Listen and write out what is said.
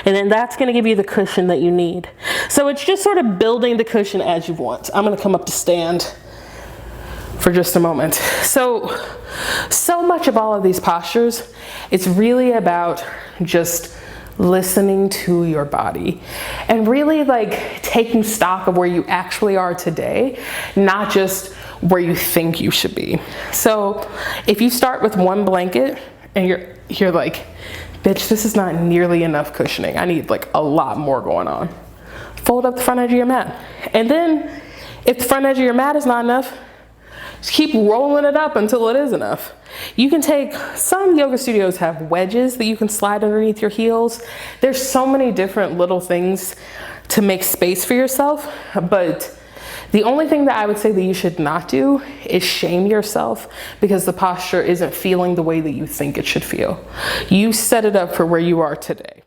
And then that's gonna give you the cushion that you need. So it's just sort of building the cushion as you want. I'm gonna come up to stand for just a moment. So much of all of these postures, it's really about just listening to your body and really like taking stock of where you actually are today, not just where you think you should be. So if you start with one blanket and you're like, bitch, this is not nearly enough cushioning. I need like a lot more going on. Fold up the front edge of your mat. And then if the front edge of your mat is not enough, just keep rolling it up until it is enough. You can take, some yoga studios have wedges that you can slide underneath your heels. There's so many different little things to make space for yourself, but the only thing that I would say that you should not do is shame yourself because the posture isn't feeling the way that you think it should feel. You set it up for where you are today.